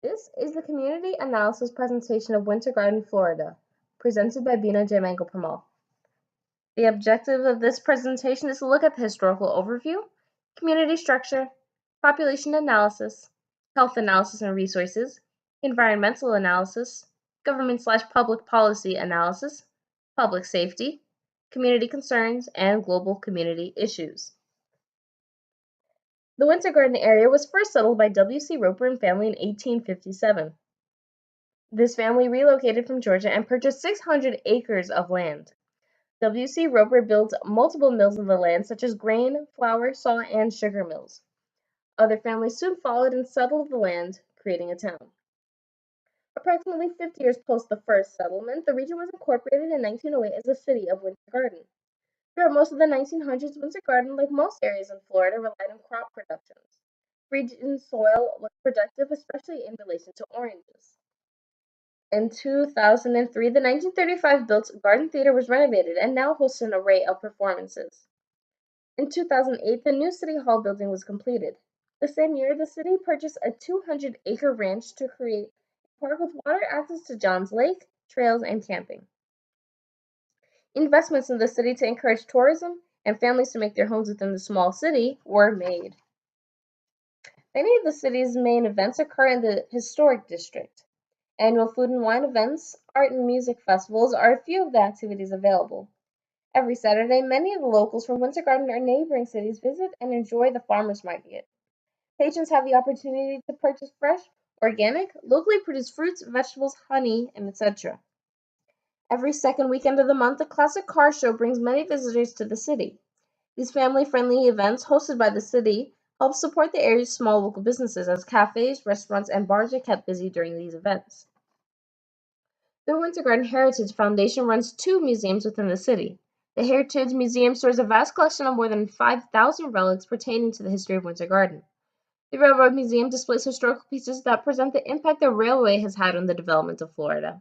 This is the community analysis presentation of Winter Garden, Florida, presented by Beena Jaimangal-Pirmal. The objective of this presentation is to look at the historical overview, community structure, population analysis, health analysis and resources, environmental analysis, government/public policy analysis, public safety, community concerns, and global community issues. The Winter Garden area was first settled by W.C. Roper and family in 1857. This family relocated from Georgia and purchased 600 acres of land. W.C. Roper built multiple mills on the land, such as grain, flour, salt, and sugar mills. Other families soon followed and settled the land, creating a town. Approximately 50 years post the first settlement, the region was incorporated in 1908 as the city of Winter Garden. Throughout most of the 1900s, Winter Garden, like most areas in Florida, relied on crop productions. The region's soil was productive, especially in relation to oranges. In 2003, the 1935 built Garden Theater was renovated and now hosts an array of performances. In 2008, the new City Hall building was completed. The same year, the city purchased a 200-acre ranch to create a park with water access to Johns Lake, trails, and camping. Investments in the city to encourage tourism and families to make their homes within the small city were made. Many of the city's main events occur in the historic district. Annual food and wine events, art and music festivals are a few of the activities available. Every Saturday, many of the locals from Winter Garden or neighboring cities visit and enjoy the farmers market. Patrons have the opportunity to purchase fresh, organic, locally produced fruits, vegetables, honey, and etc. Every second weekend of the month, the classic car show brings many visitors to the city. These family-friendly events hosted by the city help support the area's small local businesses as cafes, restaurants, and bars are kept busy during these events. The Winter Garden Heritage Foundation runs 2 museums within the city. The Heritage Museum stores a vast collection of more than 5,000 relics pertaining to the history of Winter Garden. The Railroad Museum displays historical pieces that present the impact the railway has had on the development of Florida.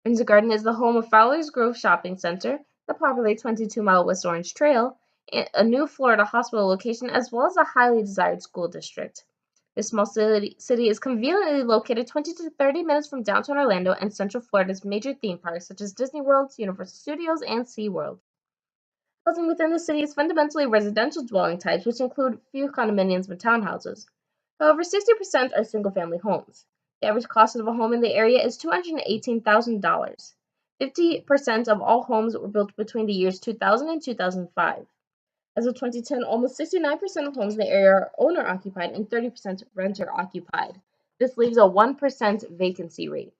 Winter Garden is the home of Fowler's Grove Shopping Center, the popular 22-mile West Orange Trail, a new Florida hospital location, as well as a highly desired school district. This small city is conveniently located 20 to 30 minutes from downtown Orlando and Central Florida's major theme parks such as Disney World, Universal Studios, and SeaWorld. Housing within the city is fundamentally residential dwelling types, which include few condominiums and townhouses. However, 60% are single-family homes. The average cost of a home in the area is $218,000. 50% of all homes were built between the years 2000 and 2005. As of 2010, almost 69% of homes in the area are owner-occupied and 30% renter-occupied. This leaves a 1% vacancy rate.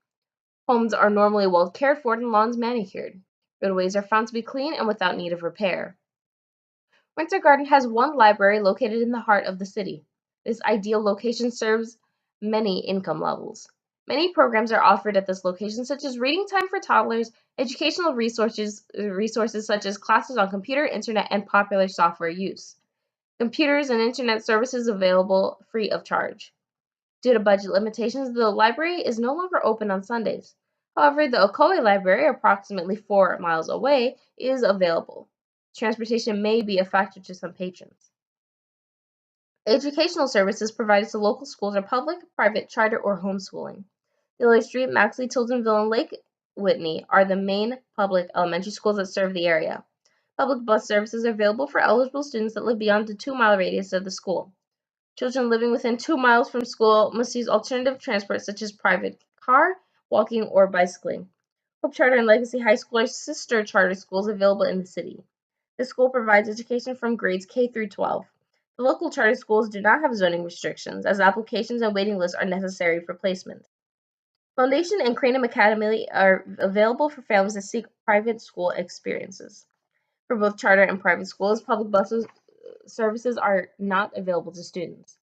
Homes are normally well cared for and lawns manicured. Roadways are found to be clean and without need of repair. Winter Garden has one library located in the heart of the city. This ideal location serves many income levels. Many programs are offered at this location, such as reading time for toddlers, educational resources such as classes on computer, internet, and popular software use. Computers and internet services available free of charge. Due to budget limitations, the library is no longer open on Sundays. However, the Ocoee Library, approximately 4 miles away, is available. Transportation may be a factor to some patrons. Educational services provided to local schools are public, private, charter, or homeschooling. Dillard Street, Maxley, Tildenville, and Lake Whitney are the main public elementary schools that serve the area. Public bus services are available for eligible students that live beyond the 2-mile radius of the school. Children living within 2 miles from school must use alternative transport such as private car, walking, or bicycling. Hope Charter and Legacy High School are sister charter schools available in the city. The school provides education from grades K through 12. The local charter schools do not have zoning restrictions, as applications and waiting lists are necessary for placement. Foundation and Cranham Academy are available for families that seek private school experiences. For both charter and private schools, public bus services are not available to students.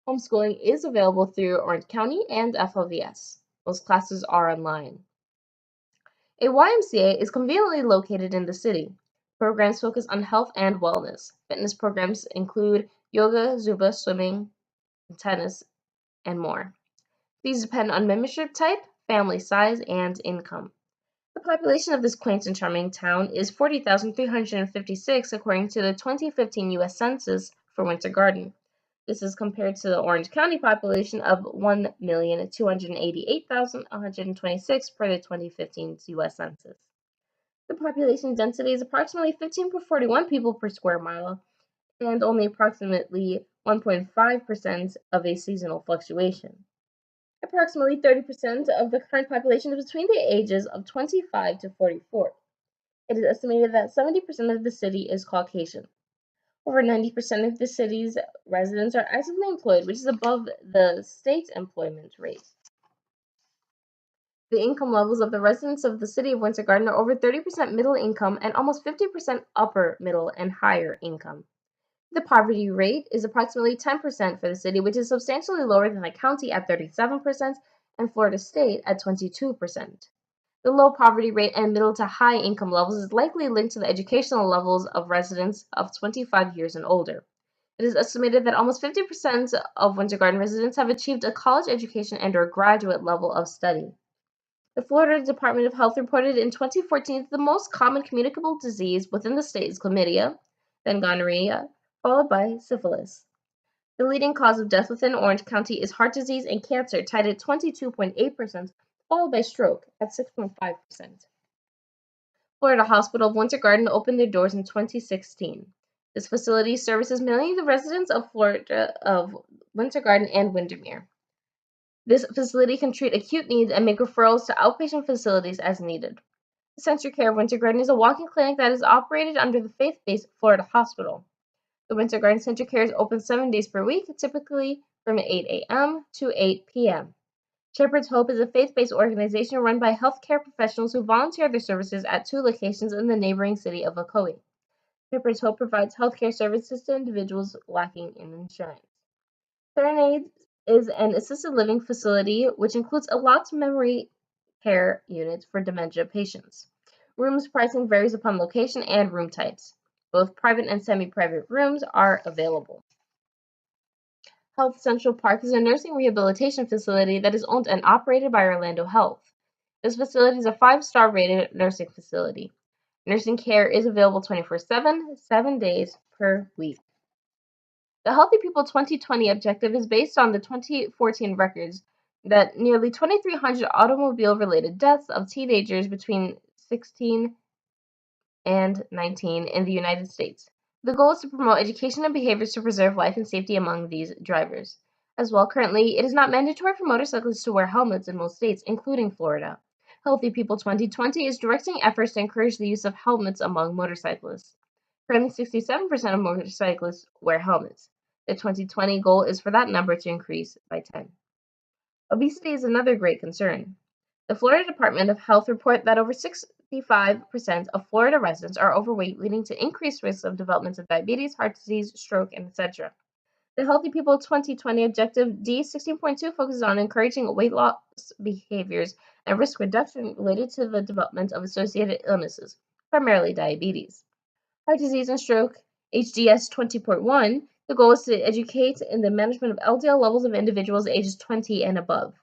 Homeschooling is available through Orange County and FLVS. Most classes are online. A YMCA is conveniently located in the city. Programs focus on health and wellness. Fitness programs include yoga, Zumba, swimming, tennis, and more. These depend on membership type, family size, and income. The population of this quaint and charming town is 40,356 according to the 2015 U.S. Census for Winter Garden. This is compared to the Orange County population of 1,288,126 per the 2015 U.S. Census. The population density is approximately 15.41 people per square mile, and only approximately 1.5% of a seasonal fluctuation. Approximately 30% of the current population is between the ages of 25 to 44. It is estimated that 70% of the city is Caucasian. Over 90% of the city's residents are actively employed, which is above the state employment rate. The income levels of the residents of the city of Winter Garden are over 30% middle income and almost 50% upper middle and higher income. The poverty rate is approximately 10% for the city, which is substantially lower than the county at 37% and Florida State at 22%. The low poverty rate and middle to high income levels is likely linked to the educational levels of residents of 25 years and older. It is estimated that almost 50% of Winter Garden residents have achieved a college education and/or graduate level of study. The Florida Department of Health reported in 2014 that the most common communicable disease within the state is chlamydia, then gonorrhea, followed by syphilis. The leading cause of death within Orange County is heart disease and cancer, tied at 22.8%, followed by stroke at 6.5%. Florida Hospital of Winter Garden opened their doors in 2016. This facility services mainly the residents of Florida of Winter Garden and Windermere. This facility can treat acute needs and make referrals to outpatient facilities as needed. The Central Care of Winter Garden is a walk-in clinic that is operated under the faith-based Florida Hospital. The Winter Garden Central Care is open 7 days per week, typically from 8 a.m. to 8 p.m. Shepherd's Hope is a faith-based organization run by healthcare professionals who volunteer their services at 2 locations in the neighboring city of Ocoee. Shepherd's Hope provides healthcare services to individuals lacking in insurance. Serenade is an assisted living facility which includes a locked memory care unit for dementia patients. Rooms pricing varies upon location and room types. Both private and semi-private rooms are available. Health Central Park is a nursing rehabilitation facility that is owned and operated by Orlando Health. This facility is a 5-star rated nursing facility. Nursing care is available 24/7, 7 days per week. The Healthy People 2020 objective is based on the 2014 records that nearly 2,300 automobile-related deaths of teenagers between 16 and 19 in the United States. The goal is to promote education and behaviors to preserve life and safety among these drivers. As well, currently, it is not mandatory for motorcyclists to wear helmets in most states, including Florida. Healthy People 2020 is directing efforts to encourage the use of helmets among motorcyclists. Currently, 67% of motorcyclists wear helmets. The 2020 goal is for that number to increase by 10. Obesity is another great concern. The Florida Department of Health report that over 65% of Florida residents are overweight, leading to increased risks of development of diabetes, heart disease, stroke, and etc. The Healthy People 2020 Objective D16.2 focuses on encouraging weight loss behaviors and risk reduction related to the development of associated illnesses, primarily diabetes. Heart disease and stroke, HDS 20.1, the goal is to educate in the management of LDL levels of individuals ages 20 and above.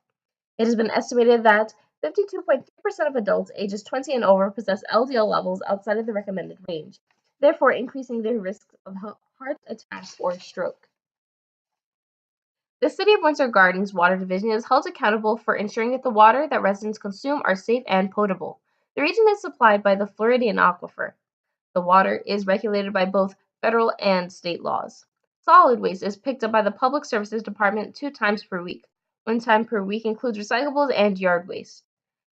It has been estimated that 52.3% of adults ages 20 and over possess LDL levels outside of the recommended range, therefore increasing their risk of heart attack or stroke. The City of Winter Garden's Water Division is held accountable for ensuring that the water that residents consume are safe and potable. The region is supplied by the Floridian Aquifer. The water is regulated by both federal and state laws. Solid waste is picked up by the Public Services Department 2 times per week. 1 time per week includes recyclables and yard waste.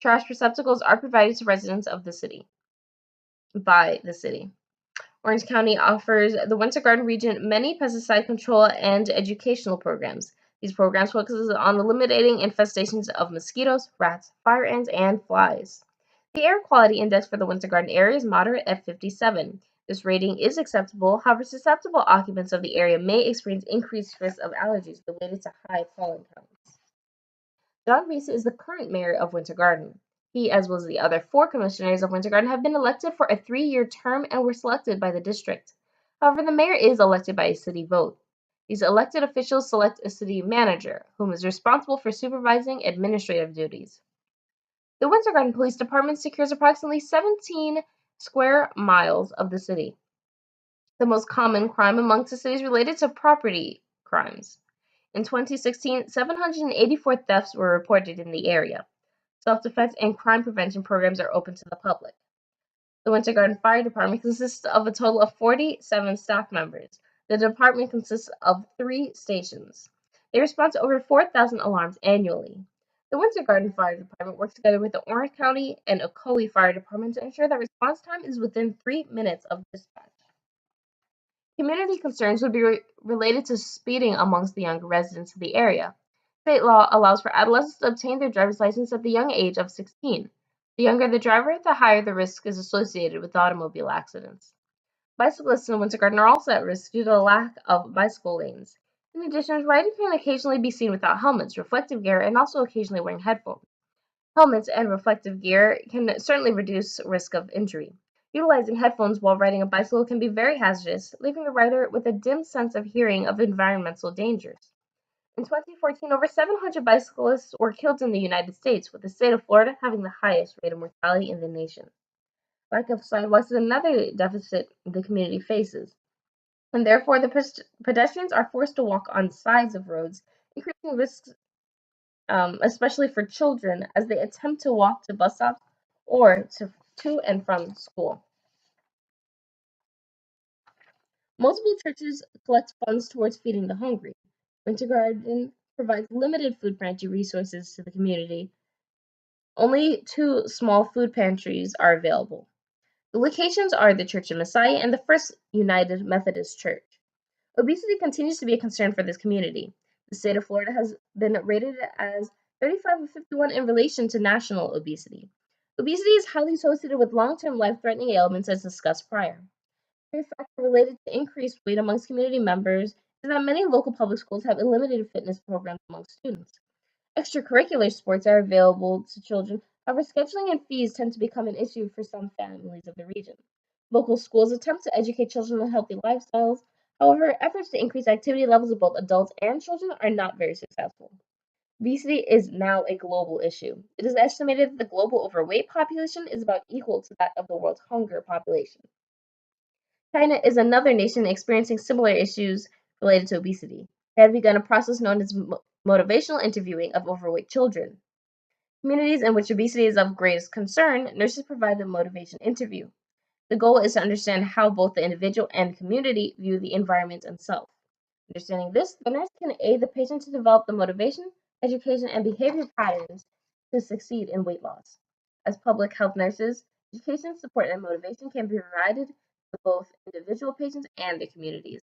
Trash receptacles are provided to residents of the city by the city. Orange County offers the Winter Garden region many pesticide control and educational programs. These programs focus on eliminating infestations of mosquitoes, rats, fire ants, and flies. The air quality index for the Winter Garden area is moderate at 57. This rating is acceptable, however, susceptible occupants of the area may experience increased risk of allergies related to high pollen counts. John Reese is the current mayor of Winter Garden. He, as well as the other 4 commissioners of Winter Garden, have been elected for a 3-year term and were selected by the district. However, the mayor is elected by a city vote. These elected officials select a city manager, whom is responsible for supervising administrative duties. The Winter Garden Police Department secures approximately 17 square miles of the city. The most common crime amongst the city is related to property crimes. In 2016, 784 thefts were reported in the area. Self-defense and crime prevention programs are open to the public. The Winter Garden Fire Department consists of a total of 47 staff members. The department consists of 3 stations. They respond to over 4,000 alarms annually. The Winter Garden Fire Department works together with the Orange County and Ocoee Fire Department to ensure that response time is within 3 minutes of dispatch. Community concerns would be related to speeding amongst the younger residents of the area. State law allows for adolescents to obtain their driver's license at the young age of 16. The younger the driver, the higher the risk is associated with automobile accidents. Bicyclists in Winter Garden are also at risk due to the lack of bicycle lanes. In addition, riders can occasionally be seen without helmets, reflective gear, and also occasionally wearing headphones. Helmets and reflective gear can certainly reduce risk of injury. Utilizing headphones while riding a bicycle can be very hazardous, leaving the rider with a dim sense of hearing of environmental dangers. In 2014, over 700 bicyclists were killed in the United States, with the state of Florida having the highest rate of mortality in the nation. Lack of sidewalks is another deficit the community faces, and therefore the pedestrians are forced to walk on sides of roads, increasing risks, especially for children as they attempt to walk to bus stops or to and from school. Multiple churches collect funds towards feeding the hungry. Winter Garden provides limited food pantry resources to the community. Only 2 small food pantries are available. The locations are the Church of Messiah and the First United Methodist Church. Obesity continues to be a concern for this community. The state of Florida has been rated as 35 of 51 in relation to national obesity. Obesity is highly associated with long-term life-threatening ailments as discussed prior. A factor related to increased weight amongst community members is that many local public schools have eliminated fitness programs among students. Extracurricular sports are available to children, however, scheduling and fees tend to become an issue for some families of the region. Local schools attempt to educate children on healthy lifestyles. However, efforts to increase activity levels of both adults and children are not very successful. Obesity is now a global issue. It is estimated that the global overweight population is about equal to that of the world's hunger population. China is another nation experiencing similar issues related to obesity. They have begun a process known as motivational interviewing of overweight children. Communities in which obesity is of greatest concern, nurses provide the motivation interview. The goal is to understand how both the individual and community view the environment and self. Understanding this, the nurse can aid the patient to develop the motivation, education, and behavior patterns to succeed in weight loss. As public health nurses, education, support, and motivation can be provided to both individual patients and the communities.